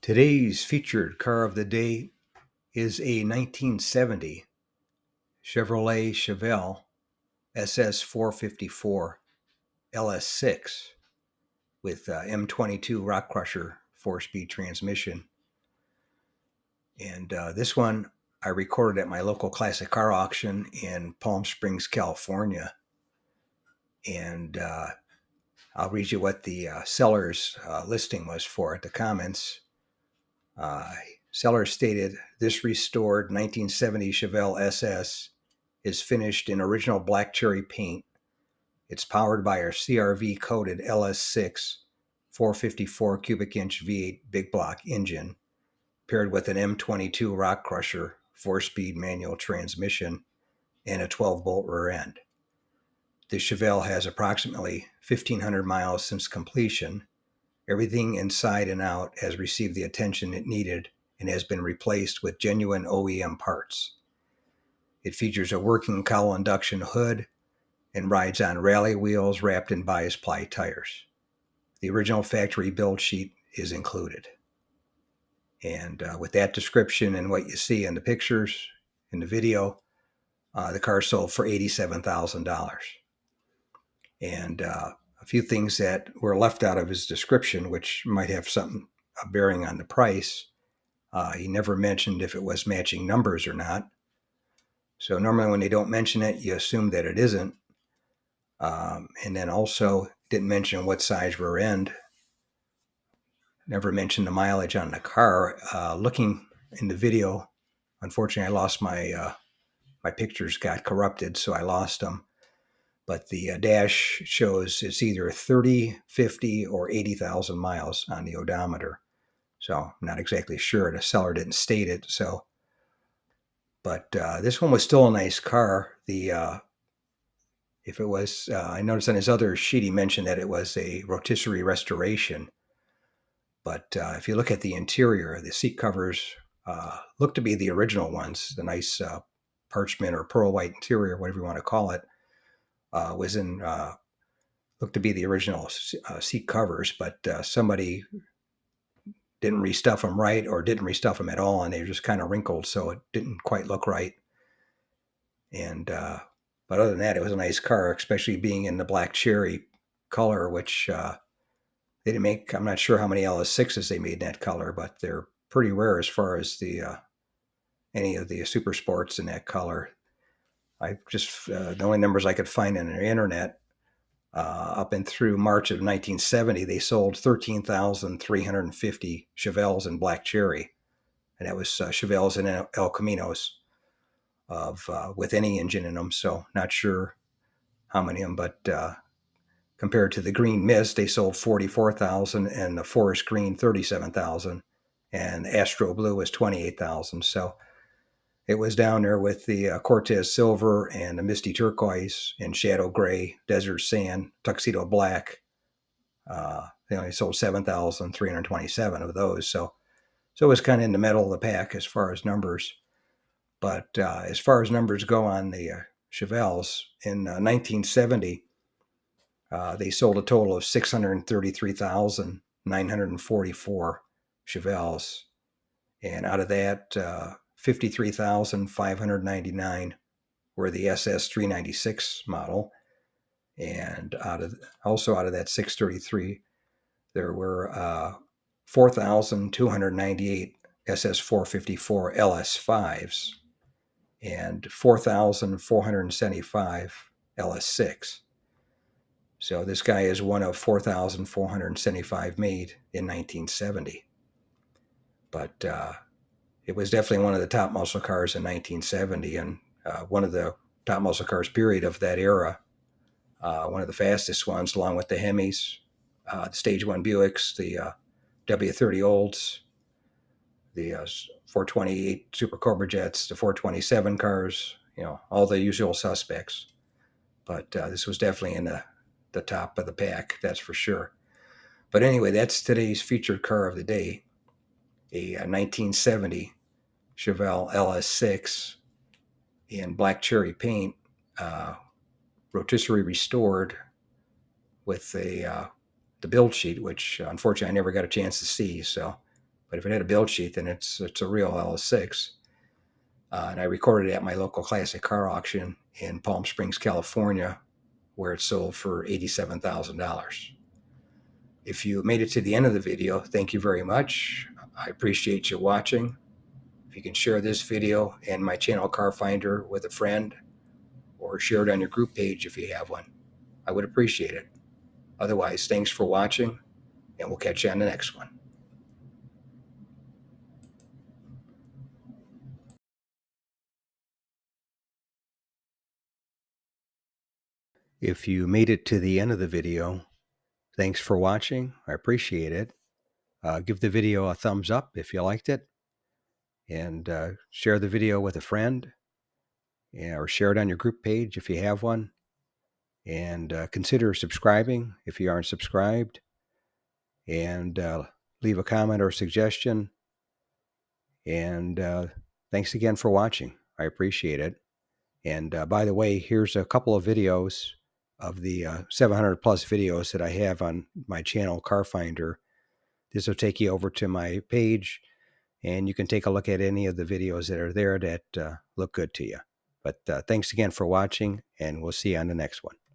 Today's featured car of the day is a 1970 Chevrolet Chevelle SS454 LS6 with M22 Rock Crusher 4-speed transmission. And this one I recorded at my local classic car auction in Palm Springs, California. And I'll read you what the seller's listing was for it, the comments. Seller stated, "This restored 1970 Chevelle SS is finished in original black cherry paint. It's powered by our CRV coated LS6 454 cubic inch V8 big block engine, paired with an M22 Rock Crusher 4-speed manual transmission and a 12-bolt rear end. The Chevelle has approximately 1,500 miles since completion. Everything inside and out has received the attention it needed and has been replaced with genuine OEM parts. It features a working cowl induction hood and rides on rally wheels wrapped in bias ply tires. The original factory build sheet is included." And with that description and what you see in the pictures, in the video, the car sold for $87,000. And a few things that were left out of his description, which might have something bearing on the price. He never mentioned if it was matching numbers or not. So normally when they don't mention it, you assume that it isn't. And then also didn't mention what size rear end. Never mentioned the mileage on the car. Looking in the video, unfortunately, I lost my pictures got corrupted, so I lost them. But the dash shows it's either 30, 50, or 80,000 miles on the odometer. So I'm not exactly sure. The seller didn't state it. So, but this one was still a nice car. If it was, I noticed on his other sheet he mentioned that it was a rotisserie restoration. But if you look at the interior, the seat covers look to be the original ones. The nice parchment or pearl white interior, whatever you want to call it, looked to be the original seat covers. But somebody didn't restuff them right, or didn't restuff them at all, and they were just kind of wrinkled, so it didn't quite look right. And but other than that, it was a nice car, especially being in the black cherry color, which they didn't make. I'm not sure how many LS6s they made in that color, but they're pretty rare as far as the any of the super sports in that color. I just the only numbers I could find on the internet up and through March of 1970, they sold 13,350 Chevelles in black cherry, and that was Chevelles and El Caminos with any engine in them. So not sure how many of them, but compared to the Green Mist, they sold 44,000, and the Forest Green 37,000, and Astro Blue was 28,000. So it was down there with the Cortez Silver and the Misty Turquoise and Shadow Gray, Desert Sand, Tuxedo Black. They only sold 7,327 of those. So it was kind of in the middle of the pack as far as numbers. But as far as numbers go on the Chevelles, in 1970, they sold a total of 633,944 Chevelles. And out of that, 53,599 were the SS396 model. And out of that 633, there were 4,298 SS454 LS5s and 4,475 LS6. So this guy is one of 4,475 made in 1970. But it was definitely one of the top muscle cars in 1970, and one of the top muscle cars, period, of that era. One of the fastest ones, along with the Hemis, the Stage 1 Buicks, the W30 Olds, the 428 Super Cobra Jets, the 427 cars, all the usual suspects. But this was definitely in the top of the pack, that's for sure. But anyway, that's today's featured car of the day, a 1970 Chevelle LS6 in black cherry paint, rotisserie restored with the build sheet, which unfortunately I never got a chance to see. So But if it had a build sheet, then it's a real LS6. And I recorded it at my local classic car auction in Palm Springs, California, where it sold for $87,000. If you made it to the end of the video, thank you very much. I appreciate you watching. If you can share this video and my channel Car Finder with a friend, or share it on your group page if you have one, I would appreciate it. Otherwise, thanks for watching, and we'll catch you on the next one. If you made it to the end of the video, thanks for watching. I appreciate it. Give the video a thumbs up if you liked it, and share the video with a friend, or share it on your group page if you have one. And consider subscribing if you aren't subscribed, and leave a comment or suggestion. And thanks again for watching. I appreciate it. And by the way, here's a couple of videos of the 700 plus videos that I have on my channel, Car Finder. This will take you over to my page, and you can take a look at any of the videos that are there that look good to you. But thanks again for watching, and we'll see you on the next one.